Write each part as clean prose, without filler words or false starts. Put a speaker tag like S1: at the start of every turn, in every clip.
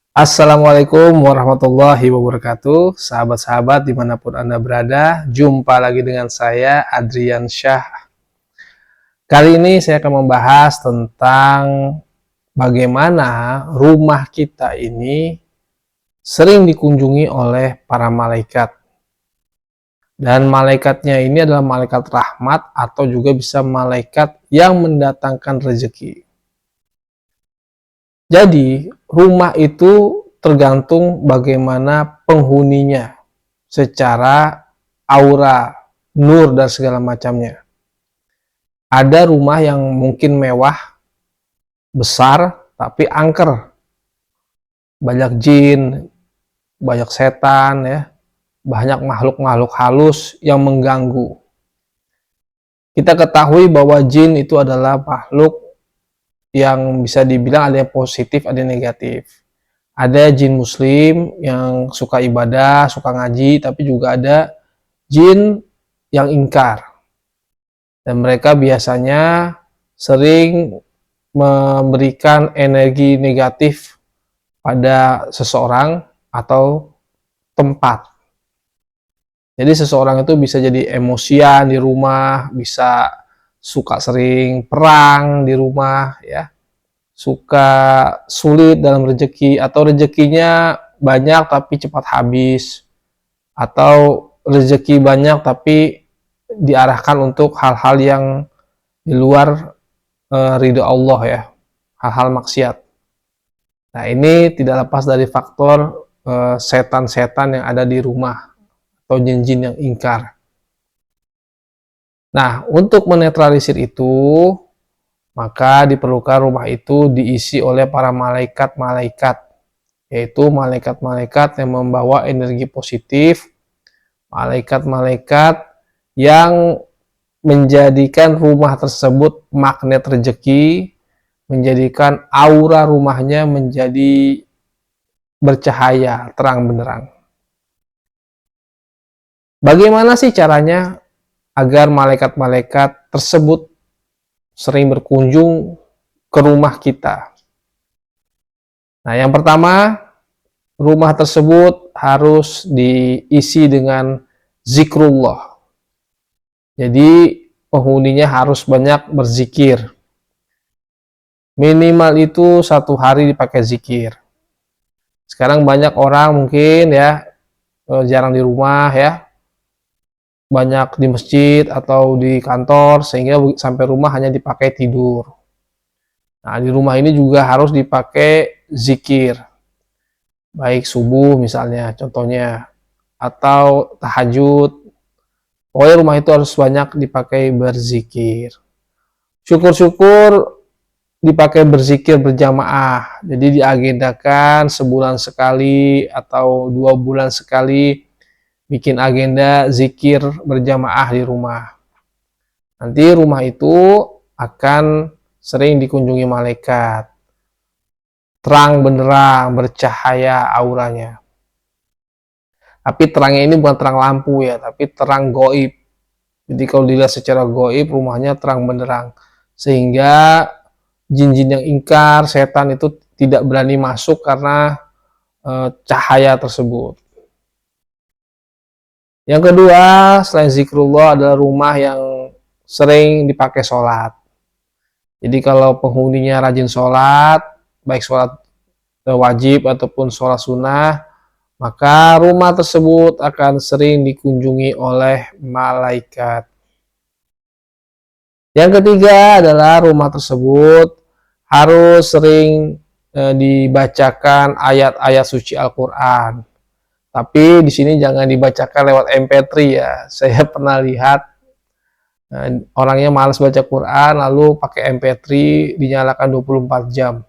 S1: Assalamualaikum warahmatullahi wabarakatuh. Sahabat-sahabat dimanapun Anda berada, jumpa lagi dengan saya Adrian Syah. Kali ini saya akan membahas tentang bagaimana rumah kita ini sering dikunjungi oleh para malaikat. Dan malaikatnya ini adalah malaikat rahmat atau juga bisa malaikat yang mendatangkan rezeki. Jadi, rumah itu tergantung bagaimana penghuninya secara aura, nur, dan segala macamnya. Ada rumah yang mungkin mewah, besar, tapi angker. Banyak jin, banyak setan, ya, banyak makhluk-makhluk halus yang mengganggu. Kita ketahui bahwa jin itu adalah makhluk yang bisa dibilang ada yang positif, ada yang negatif. Ada jin muslim yang suka ibadah, suka ngaji, tapi juga ada jin yang ingkar. Dan mereka biasanya sering memberikan energi negatif pada seseorang atau tempat. Jadi seseorang itu bisa jadi emosian di rumah, bisa suka sering perang di rumah, ya, suka sulit dalam rezeki, atau rezekinya banyak tapi cepat habis, atau rezeki banyak tapi diarahkan untuk hal-hal yang di luar ridho Allah, ya, hal-hal maksiat. Nah, ini tidak lepas dari faktor setan-setan yang ada di rumah atau jin-jin yang ingkar. Nah, untuk menetralisir itu, maka diperlukan rumah itu diisi oleh para malaikat-malaikat, yaitu malaikat-malaikat yang membawa energi positif, malaikat-malaikat yang menjadikan rumah tersebut magnet rezeki, menjadikan aura rumahnya menjadi bercahaya, terang benderang. Bagaimana sih caranya agar malaikat-malaikat tersebut sering berkunjung ke rumah kita? Nah, yang pertama, rumah tersebut harus diisi dengan zikrullah. Jadi, penghuninya harus banyak berzikir. Minimal itu 1 hari dipakai zikir. Sekarang banyak orang mungkin, ya, jarang di rumah, ya, banyak di masjid atau di kantor, sehingga sampai rumah hanya dipakai tidur. Nah, di rumah ini juga harus dipakai zikir, baik subuh misalnya contohnya, atau tahajud. Pokoknya rumah itu harus banyak dipakai berzikir. Syukur-syukur dipakai berzikir berjamaah, jadi diagendakan sebulan sekali atau 2 bulan sekali bikin agenda zikir berjamaah di rumah. Nanti rumah itu akan sering dikunjungi malaikat, terang benderang, bercahaya auranya. Tapi terangnya ini bukan terang lampu, ya, tapi terang goib. Jadi kalau dilihat secara goib, rumahnya terang benderang, sehingga jin-jin yang ingkar, setan itu tidak berani masuk karena cahaya tersebut. Yang kedua, selain zikrullah, adalah rumah yang sering dipakai sholat. Jadi kalau penghuninya rajin sholat, baik sholat wajib ataupun sholat sunnah, maka rumah tersebut akan sering dikunjungi oleh malaikat. Yang ketiga adalah rumah tersebut harus sering dibacakan ayat-ayat suci Al-Quran. Tapi di sini jangan dibacakan lewat MP3, ya. Saya pernah lihat orangnya malas baca Quran lalu pakai MP3 dinyalakan 24 jam.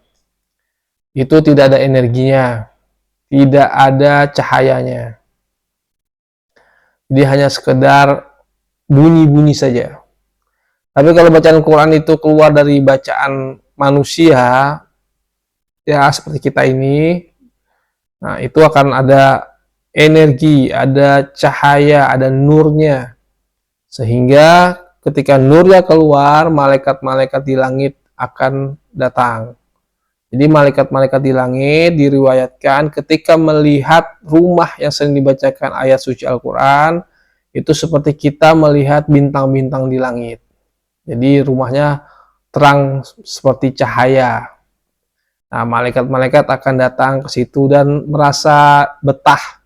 S1: Itu tidak ada energinya, tidak ada cahayanya. Jadi hanya sekedar bunyi-bunyi saja. Tapi kalau bacaan Quran itu keluar dari bacaan manusia, ya seperti kita ini, nah itu akan ada energi, ada cahaya, ada nurnya. Sehingga ketika nurnya keluar, malaikat-malaikat di langit akan datang. Jadi malaikat-malaikat di langit diriwayatkan ketika melihat rumah yang sering dibacakan ayat suci Al-Quran, itu seperti kita melihat bintang-bintang di langit. Jadi rumahnya terang seperti cahaya. Nah, malaikat-malaikat akan datang ke situ dan merasa betah.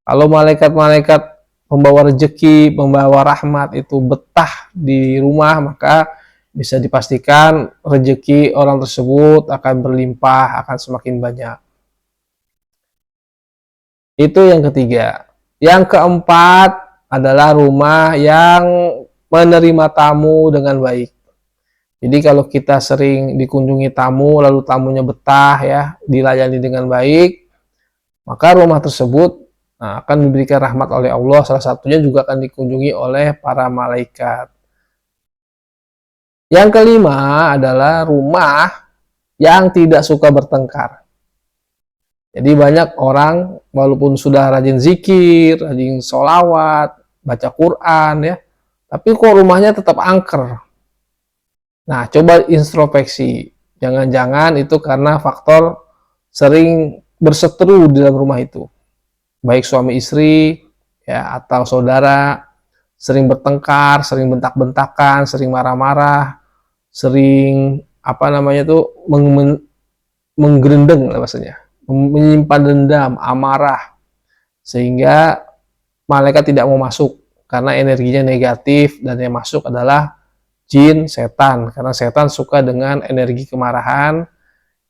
S1: Kalau malaikat-malaikat pembawa rezeki, pembawa rahmat itu betah di rumah, maka bisa dipastikan rezeki orang tersebut akan berlimpah, akan semakin banyak. Itu yang ketiga. Yang keempat adalah rumah yang menerima tamu dengan baik. Jadi kalau kita sering dikunjungi tamu, lalu tamunya betah ya, dilayani dengan baik, maka rumah tersebut akan diberikan rahmat oleh Allah. Salah satunya juga akan dikunjungi oleh para malaikat. Yang kelima adalah rumah yang tidak suka bertengkar. Jadi banyak orang walaupun sudah rajin zikir, rajin sholawat, baca Quran ya, tapi kok rumahnya tetap angker. Nah, coba introspeksi. Jangan-jangan itu karena faktor sering berseteru di dalam rumah itu. Baik suami istri ya atau saudara sering bertengkar, sering bentak-bentakan, sering marah-marah, sering apa namanya tuh menggerendeng bahasanya, menyimpan dendam, amarah, sehingga malaikat tidak mau masuk karena energinya negatif dan yang masuk adalah jin, setan, karena setan suka dengan energi kemarahan,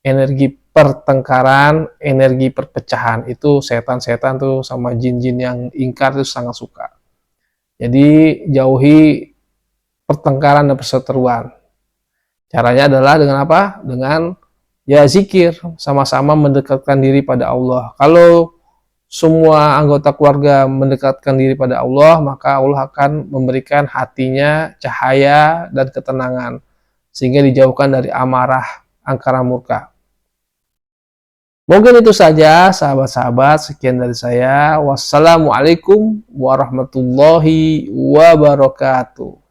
S1: energi pertengkaran, energi perpecahan. Itu setan-setan tuh sama jin-jin yang ingkar itu sangat suka. Jadi jauhi pertengkaran dan perseteruan. Caranya adalah dengan apa? Dengan ya zikir, sama-sama mendekatkan diri pada Allah. Kalau semua anggota keluarga mendekatkan diri pada Allah, maka Allah akan memberikan hatinya cahaya dan ketenangan, sehingga dijauhkan dari amarah, angkara murka. Mungkin itu saja sahabat-sahabat, sekian dari saya. Wassalamualaikum warahmatullahi wabarakatuh.